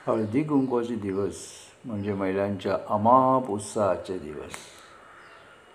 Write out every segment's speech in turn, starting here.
हळदी कुंकवाचे दिवस म्हणजे महिलांच्या अमाप उत्साहाचे दिवस.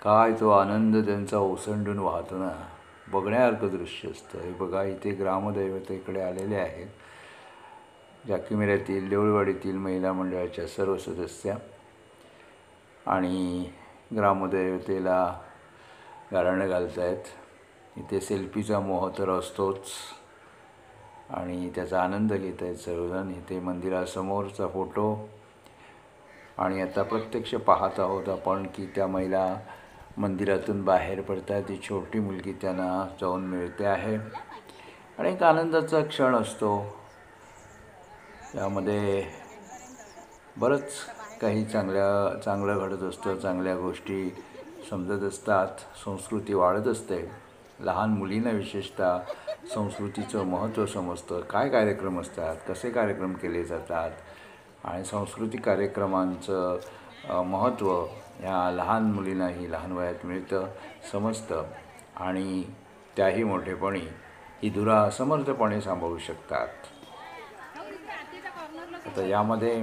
काय तो आनंद त्यांचा ओसंडून वाहतो ना, बघण्यासारखं दृश्य असतं. हे बघा, इथे ग्रामदैवतेकडे आलेले आहेत. जाकिमिऱ्यातील देऊळवाडीतील महिला मंडळाच्या सर्व सदस्या आणि ग्रामदैवतेला गाराणं घालत आहेत. इथे सेल्फीचा मोह तर असतोच आणि त्याचा आनंद घेत आहेत सर्वजण. इथे मंदिरासमोरचा फोटो आणि आता प्रत्यक्ष पाहत आहोत आपण की त्या महिला मंदिरातून बाहेर पडत आहेत. ती छोटी मुलगी त्यांना जाऊन मिळते आहे आणि एक आनंदाचा क्षण असतो. त्यामध्ये बरंच काही चांगलं घडत असतं, चांगल्या गोष्टी समजत असतात, संस्कृती वाढत असते. लहान मुलींना विशेषतः संस्कृतीचं महत्त्व समजतं. काय कार्यक्रम असतात, कसे कार्यक्रम केले जातात आणि सांस्कृतिक कार्यक्रमांचं महत्त्व ह्या लहान मुलींनाही लहान वयात मिळतं, समजतं आणि त्याही मोठेपणी ही धुरा समर्थपणे सांभाळू शकतात. आता यामध्ये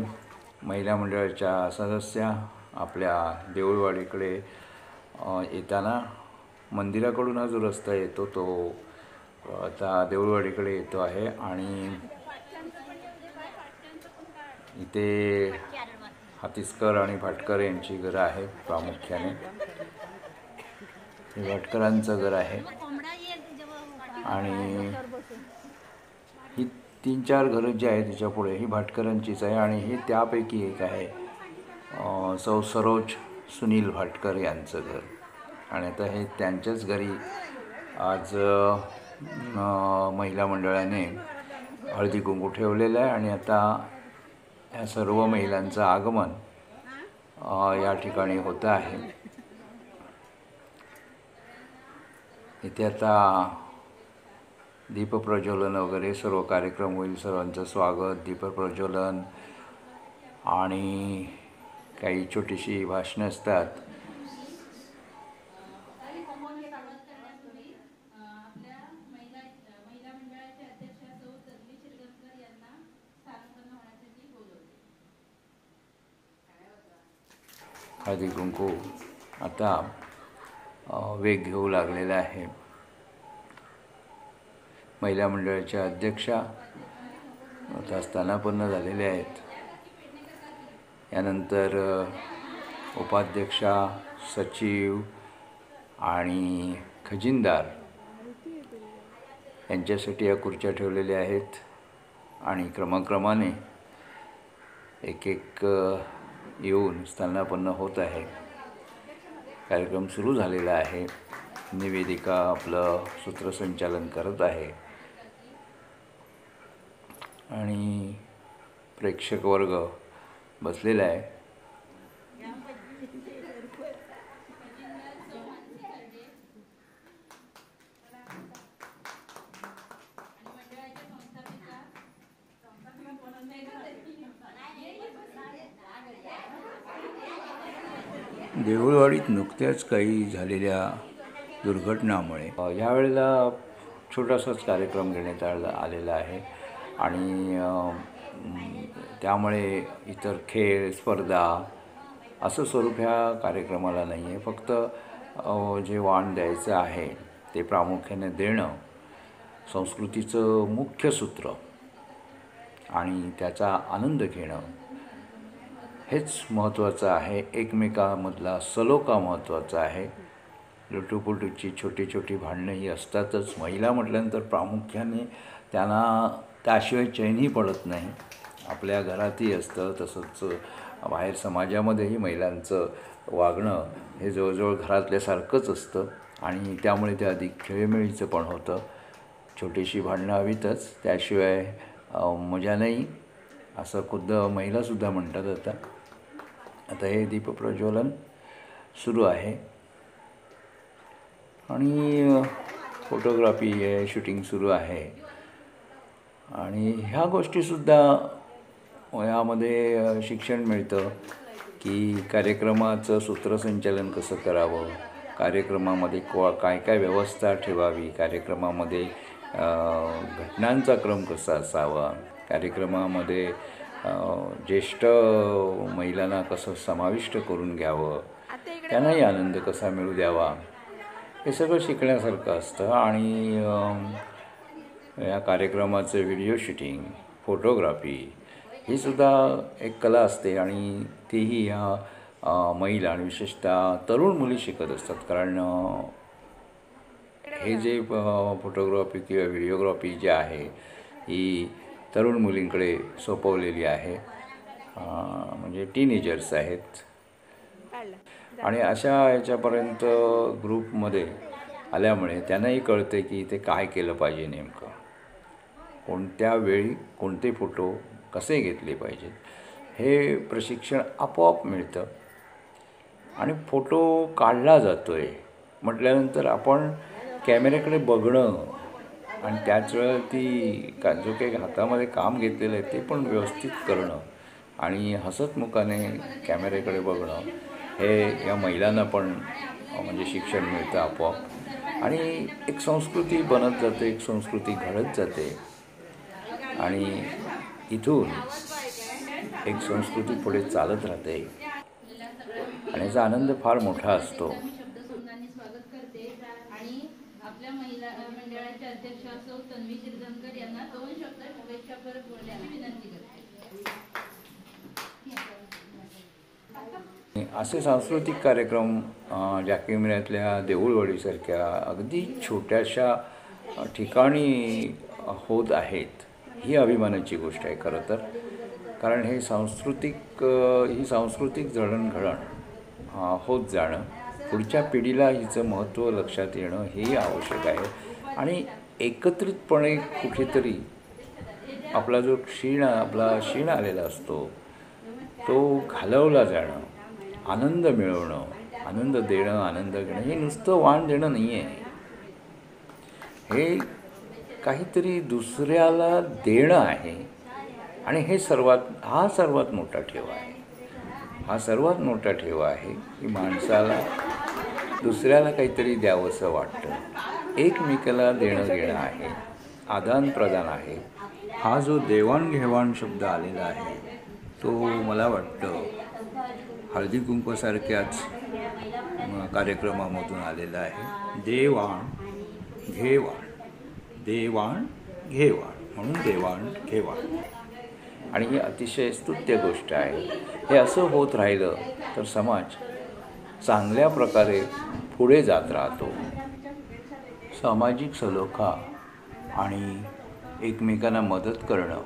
महिला मंडळाच्या सदस्या आपल्या देऊळवाडीकडे येताना मंदिराकडून हा जो रस्ता येतो तो आता देऊळवाडीकडे येतो आहे आणि इथे हातीसकर आणि भाटकर यांची घरं आहेत. प्रामुख्याने हे भाटकरांचं घर आहे आणि ही 3-4 घरं जी आहेत तिच्या पुढे ही भाटकरांचीच आहे आणि हे त्यापैकी एक आहे सौ सरोज सुनील भाटकर यांचं घर. आणि आता हे त्यांच्याच घरी आज महिला मंडळाने हळदी कुंकू ठेवलेलं आहे आणि आता या सर्व महिलांचं आगमन या ठिकाणी होतं आहे. इथे आता दीपप्रज्वलन वगैरे सर्व कार्यक्रम होईल. सर्वांचं स्वागत, दीपप्रज्वलन आणि काही छोटीशी भाषणं असतात. हळदी कुंकू आता वेग घेऊ लागलेला आहे. महिला मंडळाच्या अध्यक्षा आता स्थानापन्न झालेल्या आहेत. यानंतर उपाध्यक्षा, सचिव आणि खजिनदार यांच्यासाठी या खुर्च्या ठेवलेल्या आहेत आणि क्रमाक्रमाने एक येऊन स्थानापन्न होत आहे. कार्यक्रम सुरू झालेला आहे. निवेदिका आपलं सूत्रसंचालन करत आहे आणि प्रेक्षक वर्ग बसलेला आहे. देऊळवाडीत नुकत्याच काही झालेल्या दुर्घटनामुळे यावेळेला छोटासाच कार्यक्रम घेण्यात आलेला आहे आणि त्यामुळे इतर खेळ स्पर्धा असं स्वरूप ह्या कार्यक्रमाला नाही आहे. फक्त जे वाण द्यायचं आहे ते प्रामुख्याने देणं संस्कृतीचं मुख्य सूत्र आणि त्याचा आनंद घेणं हेच महत्त्वाचं आहे. एकमेकांमधला सलोखा महत्त्वाचा आहे. लुटूपुटूची छोटी छोटी भांडणं ही असतातच. महिला म्हटल्यानंतर प्रामुख्याने त्यांना त्याशिवाय चैनही पडत नाही. आपल्या घरातही असतं, तसंच बाहेर समाजामध्येही महिलांचं वागणं हे जवळजवळ घरातल्यासारखंच असतं आणि त्यामुळे ते अधिक खेळीमेळीचं पण होतं. छोटीशी भांडणं हवीतच, त्याशिवाय मजा नाही असं खुद्द महिलासुद्धा म्हणतात. आता हे दीपप्रज्वलन सुरू आहे आणि फोटोग्राफी आहे, शूटिंग सुरू आहे आणि ह्या गोष्टीसुद्धा यामध्ये शिक्षण मिळतं की कार्यक्रमाचं सूत्रसंचालन कसं करावं, कार्यक्रमामध्ये काय काय व्यवस्था ठेवावी, कार्यक्रमामध्ये घटनांचा क्रम कसा असावा, कार्यक्रमामध्ये ज्येष्ठ महिलांना कसं समाविष्ट करून घ्यावं, त्यांनाही आनंद कसा मिळू द्यावा, हे सगळं शिकण्यासारखं असतं. आणि या कार्यक्रमाचं व्हिडिओ शूटिंग, फोटोग्राफी ही सुद्धा एक कला असते आणि तीही ह्या महिला आणि विशेषतः तरुण मुली शिकत असतात. कारण हे जे फोटोग्राफी किंवा व्हिडिओग्राफी जे आहे ही तरुण मुलींकडे सोपवलेली आहे. म्हणजे टीनेजर्स आहेत आणि अशा याच्यापर्यंत ग्रुपमध्ये आल्यामुळे त्यांनाही कळते की इथे काय केलं पाहिजे, नेमकं कोणत्या वेळी कोणते फोटो कसे घेतले पाहिजेत हे प्रशिक्षण आपोआप मिळतं. आणि फोटो काढला जातो आहे म्हटल्यानंतर आपण कॅमेऱ्याकडे बघणं आणि त्याच वेळेला जो काही हातामध्ये काम घेतलेलं आहे ते पण व्यवस्थित करणं आणि हसतमुखाने कॅमेऱ्याकडे बघणं, हे या महिलांना पण म्हणजे शिक्षण मिळतं आपोआप. आणि एक संस्कृती बनत जाते, एक संस्कृती घडत जाते आणि इथून एक संस्कृती पुढे चालत राहते आणि याचा आनंद फार मोठा असतो. आपल्या महिला मंडळाच्या अध्यक्षा सौ तन्वी शिरदनकर यांना 2 शब्द शुभेच्छापूर्वक बोलण्याची विनंती करते. असे सांस्कृतिक कार्यक्रम जाकिमिऱ्यातल्या देऊळवाडीसारख्या अगदी छोट्याशा ठिकाणी होत आहेत, ही अभिमानाची गोष्ट आहे खरं तर. कारण ही सांस्कृतिक जडणघडण होत जाणं, पुढच्या पिढीला हिचं महत्त्व लक्षात येणं हेही आवश्यक आहे. आणि एकत्रितपणे कुठेतरी आपला जो क्षीण आलेला असतो तो घालवला जाणं, आनंद मिळवणं, आनंद देणं, आनंद घेणं, हे नुसतं वाण देणं नाही आहे, हे काहीतरी दुसऱ्याला देणं आहे. आणि हा सर्वात मोठा ठेवा आहे. हा सर्वात मोठा ठेवा आहे की माणसाला दुसऱ्याला काहीतरी द्यावंसं वाटतं, एकमेकाला देणं घेणं आहे, आदान प्रदान आहे. हा जो देवाणघेवाण शब्द आलेला आहे तो मला वाटतं हळदी कुंकवासारख्याच कार्यक्रमामधून आलेला आहे. देवाण घेवाण म्हणून देवाण घेवाण. आणि ही अतिशय स्तुत्य गोष्ट आहे. हे असं होत राहिलं तर समाज चांगल्या प्रकारे पुढे जात राहतो. सामाजिक सलोखा आणि एकमेकांना मदत करणं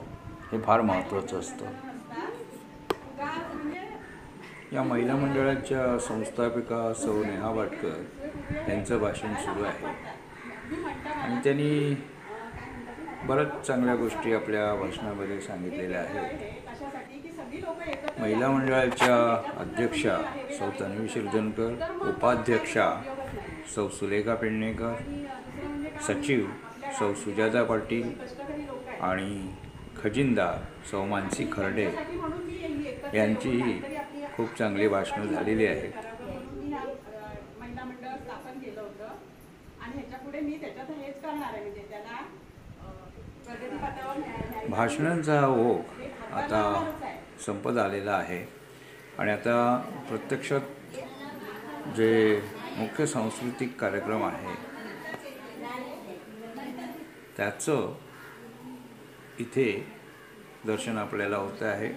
हे फार महत्त्वाचं असतं. या महिला मंडळाच्या संस्थापिका सौ नेहा वाटकर यांचं भाषण सुरू आहे आणि त्यांनी बऱ्याच चांगल्या गोष्टी आपल्या भाषणामध्ये सांगितलेल्या आहेत. महिला मंडळाच्या अध्यक्षा सौ तन्वी शिरदनकर, उपाध्यक्षा सौ सुलेखा पेडणेकर, सचिव सौ सुजाता पाटील आणि खजिनदार सौ मानसी खर्डे यांचीही खूप चांगली भाषणं झालेली आहेत. भाषणांचा ओघ आता संपत आलेला आहे आणि आता प्रत्यक्षात जे मुख्य सांस्कृतिक कार्यक्रम आहे त्याचं इथे दर्शन आपल्याला होतं आहे.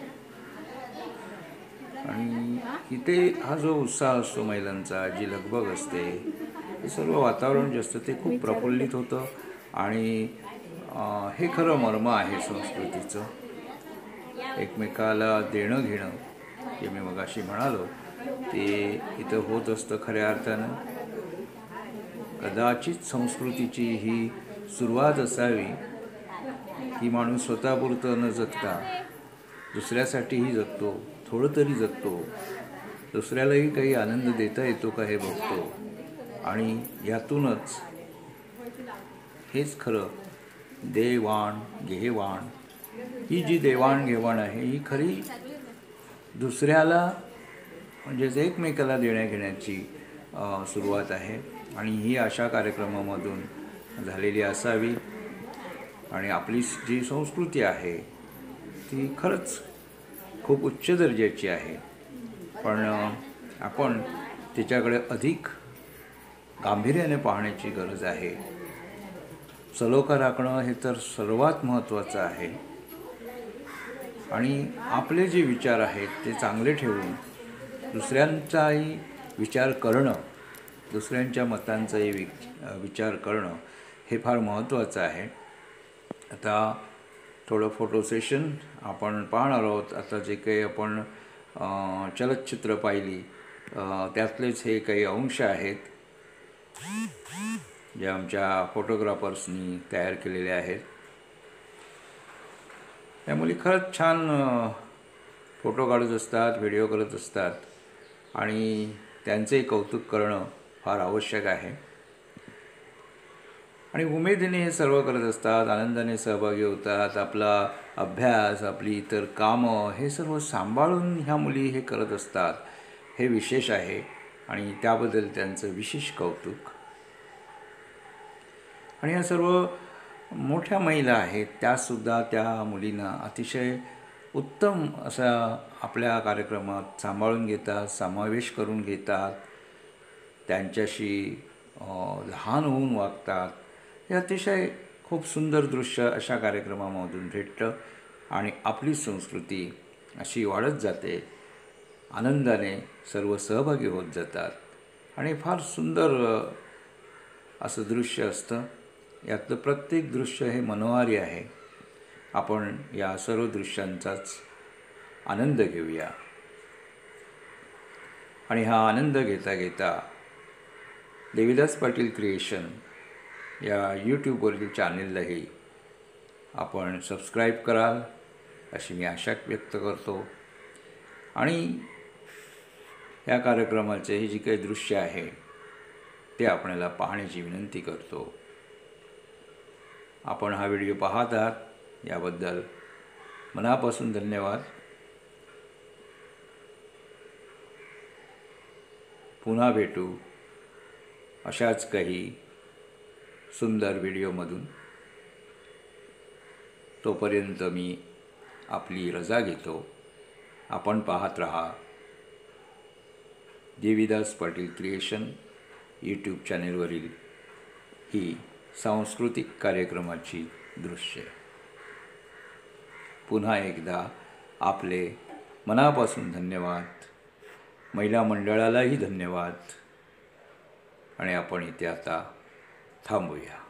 आणि इथे हा जो उत्साह असतो महिलांचा, जी लगबग असते, हे सर्व वातावरण जे असतं ते खूप प्रफुल्लित होतं. आणि हे खरं मर्म आहे संस्कृतीचं, एकमेकाला देणं घेणं, जे मी मगाशी म्हणालो ते इथं होत असतं खऱ्या अर्थानं. कदाचित संस्कृतीची ही सुरुवात असावी की माणूस स्वतःपुरतं न जगता दुसऱ्यासाठीही जगतो, थोडं तरी जगतो, दुसऱ्यालाही काही आनंद देता येतो का हे बघतो. आणि यातूनच हेच खरं देवाण घेवाण, ही जी देवाणघेवाण आहे ही खरी दुसऱ्याला म्हणजेच एकमेकाला देण्याघेण्याची सुरुवात आहे. आणि ही अशा कार्यक्रमामधून झालेली असावी. आणि आपली जी संस्कृती आहे ती खरंच खूप उच्च दर्जाची आहे, पण आपण तिच्याकडे अधिक गांभीर्याने पाहण्याची गरज आहे. सलोखा राखणं हे तर सर्वात महत्त्वाचं आहे आणि आपले जे विचार आहेत ते चांगले ठेवून दुसऱ्यांचाही विचार करणं, दुसऱ्यांच्या मतांचाही विचार करणं हे फार महत्त्वाचं आहे. आता थोडं फोटो सेशन आपण पाहणार आहोत. आता जे काही आपण चलचित्र पाहिली त्यातलेच हे काही अंश आहेत जे आमच्या फोटोग्राफर्सनी तयार केलेले आहेत. या मुली खरंच छान फोटो काढत असतात, व्हिडिओ करत असतात आणि त्यांचंही कौतुक करणं फार आवश्यक आहे. आणि उमेदीने हे सर्व करत असतात, आनंदाने सहभागी होतात. आपला अभ्यास, आपली इतर कामं हे सर्व सांभाळून ह्या मुली हे करत असतात. हे विशेष आहे आणि त्याबद्दल त्यांचं विशेष कौतुक. आणि ह्या सर्व मोठ्या महिला आहेत, त्यासुद्धा त्या मुलींना अतिशय उत्तम असा आपल्या कार्यक्रमात सांभाळून घेतात, समावेश करून घेतात, त्यांच्याशी लहान होऊन वागतात. हे अतिशय खूप सुंदर दृश्य अशा कार्यक्रमामधून भेटतं आणि आपली संस्कृती अशी वाढत जाते. आनंदाने सर्व सहभागी होत जातात आणि फार सुंदर असं दृश्य असतं. यातलं प्रत्येक दृश्य हे मनोहारी आहे. आपण या सर्व दृश्यांचाच आनंद घेऊया आणि हा आनंद घेता घेता देवीदास पाटील क्रिएशन या यूट्यूबवरील चॅनेललाही आपण सबस्क्राईब कराल अशी मी आशा व्यक्त करतो. आणि या कार्यक्रमाचे ही जी काही दृश्य आहे ते आपल्याला पाहण्याची विनंती करतो. आपण हा व्हिडिओ पाहत आहात याबद्दल मनापासून धन्यवाद. पुन्हा भेटू अशाच काही सुंदर व्हिडिओमधून. तोपर्यंत मी आपली रजा घेतो. आपण पाहत रहा देवीदास पाटील क्रिएशन यूट्यूब चॅनेलवरील ही सांस्कृतिक कार्यक्रमाची दृश्ये. पुन्हा एकदा आपले मनापासून धन्यवाद. महिला मंडळालाही धन्यवाद आणि आपण इथे आता थांबूया.